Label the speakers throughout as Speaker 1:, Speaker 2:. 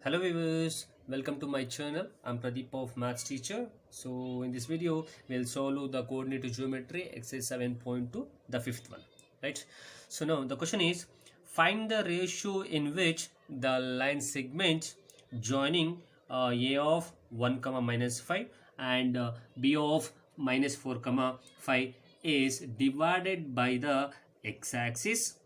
Speaker 1: Hello viewers, welcome to my channel. I'm Pradeep of Maths Teacher. So in this video, we'll solve the coordinate geometry exercise 7.2, the fifth one, right? So now the question is, find the ratio in which the line segment joining A of 1 comma minus 5 and B of minus 4 comma 5 is divided by the x-axis.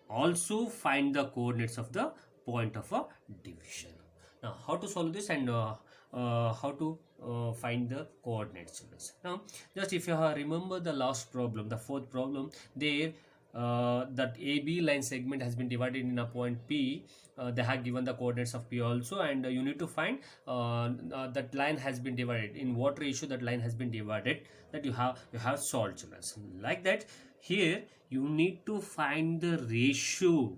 Speaker 1: Also find the coordinates of the point of a division. Now how to solve this and how to find the coordinates. Now just if you remember the last problem, the fourth problem, there that AB line segment has been divided in a point P. They have given the coordinates of P also, and you need to find that line has been divided in what ratio that line has been divided, that you have solved, children. Like that, here you need to find the ratio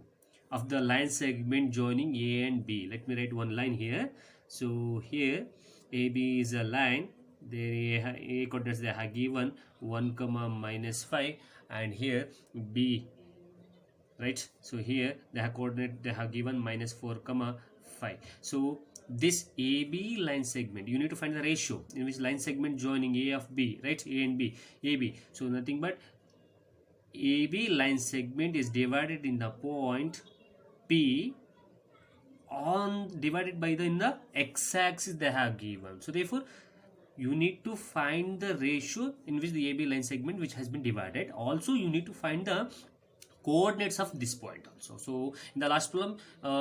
Speaker 1: of the line segment joining A and B. Let me write one line here. So here AB is a line. There A coordinates they have given 1 comma minus 5, and here B, right? So here they have coordinate they have given minus 4 comma 5. So this AB line segment, you need to find the ratio in which line segment joining A of B, right? A and B, AB. So nothing but AB line segment is divided in the point P on divided by the in the x-axis they have given. So therefore you need to find the ratio in which the AB line segment which has been divided. Also you need to find the coordinates of this point also. So in the last problem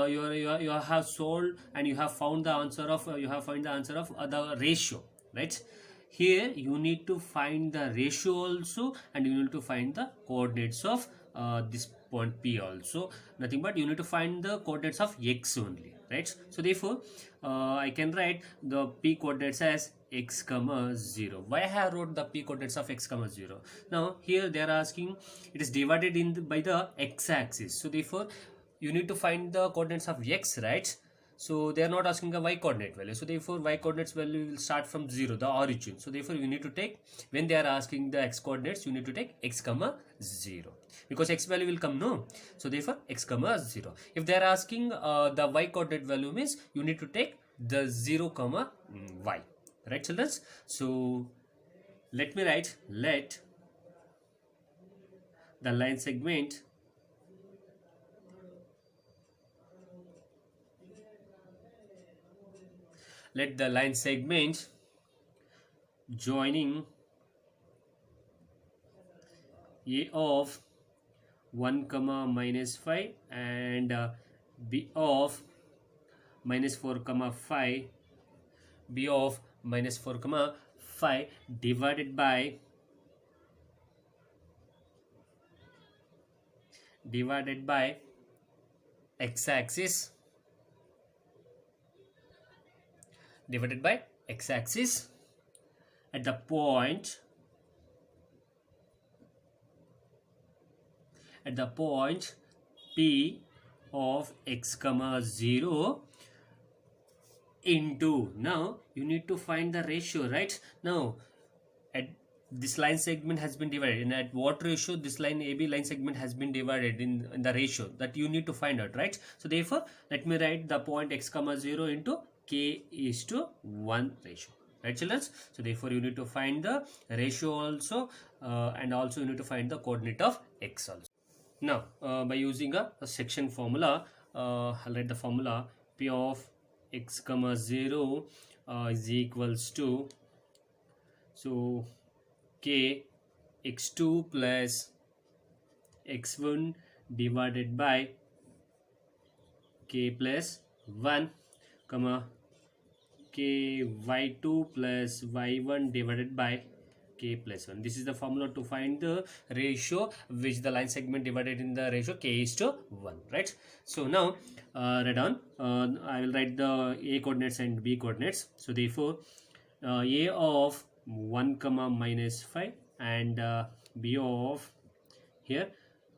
Speaker 1: you have solved and you have found the answer of the ratio, right? Here you need to find the ratio also, and you need to find the coordinates of this point P also. Nothing but you need to find the coordinates of x only, right? So therefore I can write the P coordinates as x comma 0. Why I have wrote the P coordinates of x comma 0? Now here they are asking, it is divided in by the x-axis, so therefore you need to find the coordinates of x, right? So they are not asking a y coordinate value, so therefore y coordinates value will start from 0, the origin. So therefore you need to take, when they are asking the x coordinates, you need to take x comma 0, because x value will come, no? So therefore x comma 0. If they are asking the y coordinate value, means you need to take the 0 comma y, right children? So let me write, let the line segment joining A of 1 comma minus 5 and B of minus 4 comma 5, B of minus 4 comma 5 divided by x-axis, at the point P of x comma 0 into, now you need to find the ratio, right? Now at this line segment has been divided, and at what ratio this line AB line segment has been divided in the ratio that you need to find out, right? So therefore let me write the point x comma 0 into k is to 1 ratio, right children? So therefore you need to find the ratio also, and also you need to find the coordinate of x also. Now by using a section formula, I'll write the formula. P of x comma 0 is equals to, so k x2 plus x1 divided by k plus 1, comma k y2 plus y1 divided by k plus 1. This is the formula to find the ratio which the line segment divided in the ratio k is to 1, right? So now write down, I will write the A coordinates and B coordinates. So therefore A of 1 comma minus 5 and B of here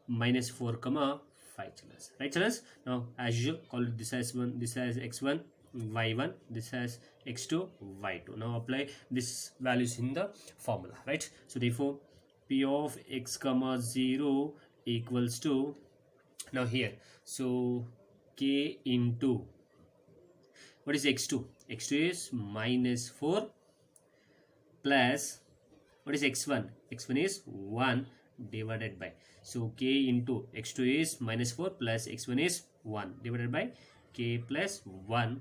Speaker 1: minus 4 comma 5, right children? Now as usual, call this as 1, this as x1 y1, this as x2 y2. Now apply this values in the formula, right? So therefore P of x comma 0 equals to, now here, so k into What is x2? X2 is minus 4 plus, what is x1? X1 is 1 divided by, so k into x2 is minus 4 plus x1 is 1 divided by k plus 1,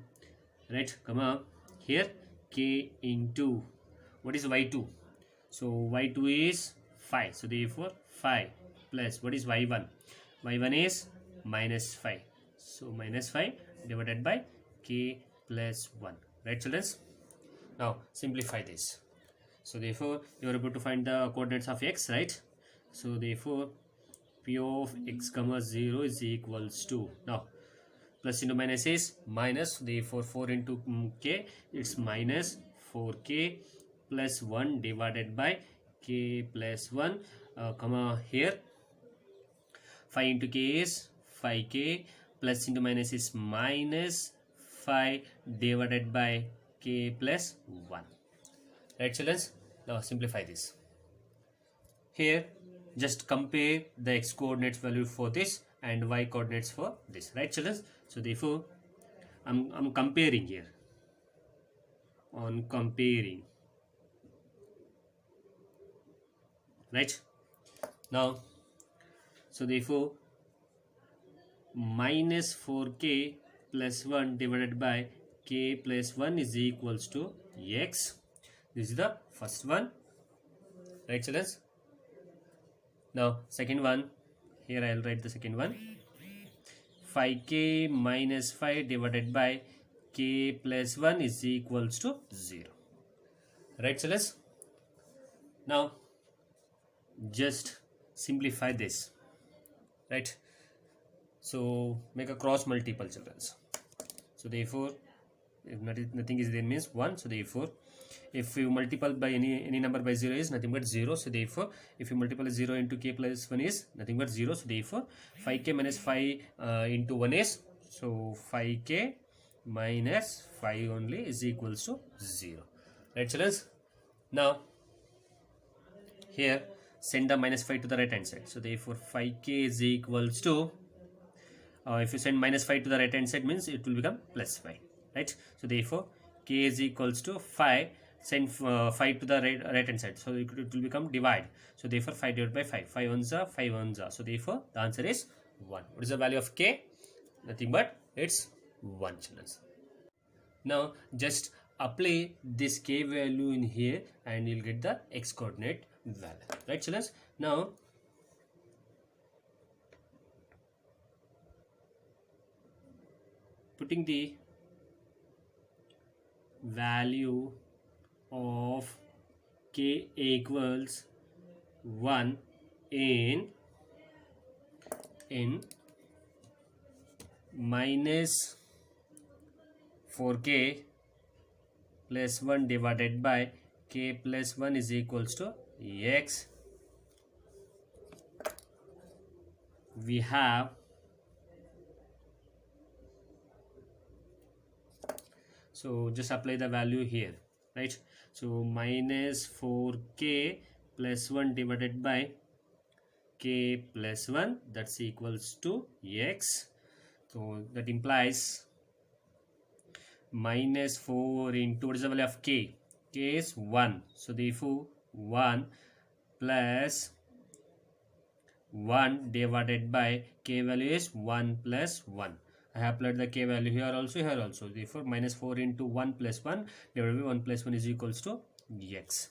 Speaker 1: right, comma here k into, what is y2? So y2 is 5, so therefore 5 plus, what is y1? Y1 is minus 5, so minus 5 divided by k plus 1, right children? Now simplify this. So therefore you are able to find the coordinates of x, right? So therefore p of x comma 0 is equals to, now plus into minus is minus, therefore 4 into k, it's minus 4k plus 1 divided by k plus 1, comma here 5 into k is 5k plus into minus is minus 5 divided by k plus 1, right children? Now simplify this. Here just compare the x coordinates value for this and y coordinates for this, right children? So therefore I'm comparing here, on comparing, right? Now so therefore minus 4k plus 1 divided by k plus 1 is equals to x. This is the first one, right children? Now second one, here I'll write the second one, 5k minus 5 divided by k plus 1 is equals to 0, right children? Now just simplify this, right? So make a cross multiple children. So therefore if nothing is there means 1, so therefore if you multiply by any number by 0 is nothing but 0, so therefore if you multiply 0 into k plus 1 is nothing but 0, so therefore 5k minus 5 into 1 is, so 5k minus 5 only is equals to 0, right children? Now here send the minus 5 to the right hand side, so therefore 5k is equals to, if you send minus 5 to the right hand side means it will become plus 5, right? So therefore k is equals to 5, send 5 to the right hand side, so it will become divide, so therefore 5 divided by 5, 5 ones are 5 ones are, so therefore the answer is 1. What is the value of k? Nothing but it's 1 children. Now just apply this k value in here and you'll get the x coordinate value, right children? Now putting the value of k equals 1 in minus 4k plus 1 divided by k plus 1 is equals to x, we have so just apply the value here, right? So minus 4k plus 1 divided by k plus 1, that's equals to x, so that implies minus 4 into, what is the value of k? K is 1, so therefore 1 plus 1 divided by k value is 1 plus 1. I have applied the k value here also, therefore minus 4 into 1 plus 1 divided by 1 plus 1 is equals to x,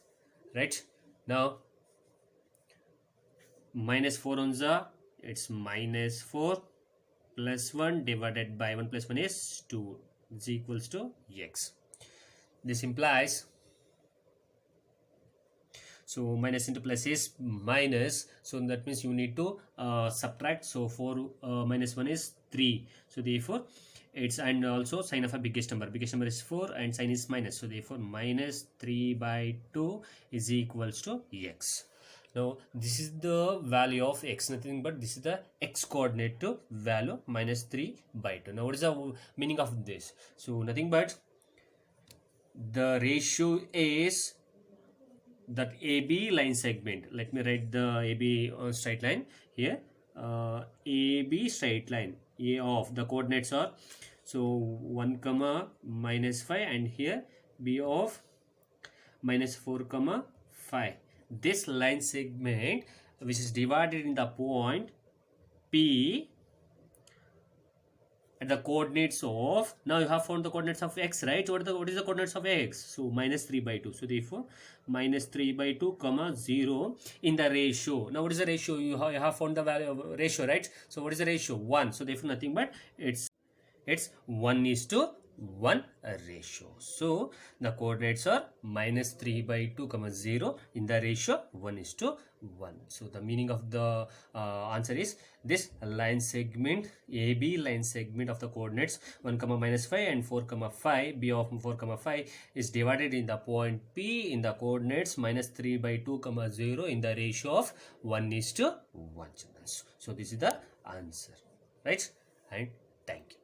Speaker 1: right? Now minus 4 on the, it's minus 4 plus 1 divided by 1 plus 1 is 2 is equals to x. This implies, so minus into plus is minus, so that means you need to subtract, so 4 minus 1 is 3, so therefore it's, and also sign of a biggest number is 4 and sign is minus, so therefore minus 3 by 2 is equals to x. Now this is the value of x, nothing but this is the x coordinate to value minus 3 by 2. Now what is the meaning of this? So nothing but the ratio is that AB line segment. Let me write the AB straight line here. AB straight line, A of the coordinates are, So 1 comma minus 5, and here b of minus 4 comma 5. This line segment which is divided in the point P at the coordinates of, now you have found the coordinates of x, right? What is the coordinates of x? So minus 3 by 2. So therefore minus 3 by 2 comma 0 in the ratio. Now what is the ratio? You have found the value of ratio, right? So what is the ratio? 1. So therefore nothing but it's 1:1 ratio. So the coordinates are minus 3 by 2 comma 0 in the ratio 1:1. So the meaning of the answer is this line segment, AB line segment of the coordinates 1 comma minus 5 and 4 comma 5, B of 4 comma 5 is divided in the point P in the coordinates minus 3 by 2 comma 0 in the ratio of 1:1. So this is the answer, right? And thank you.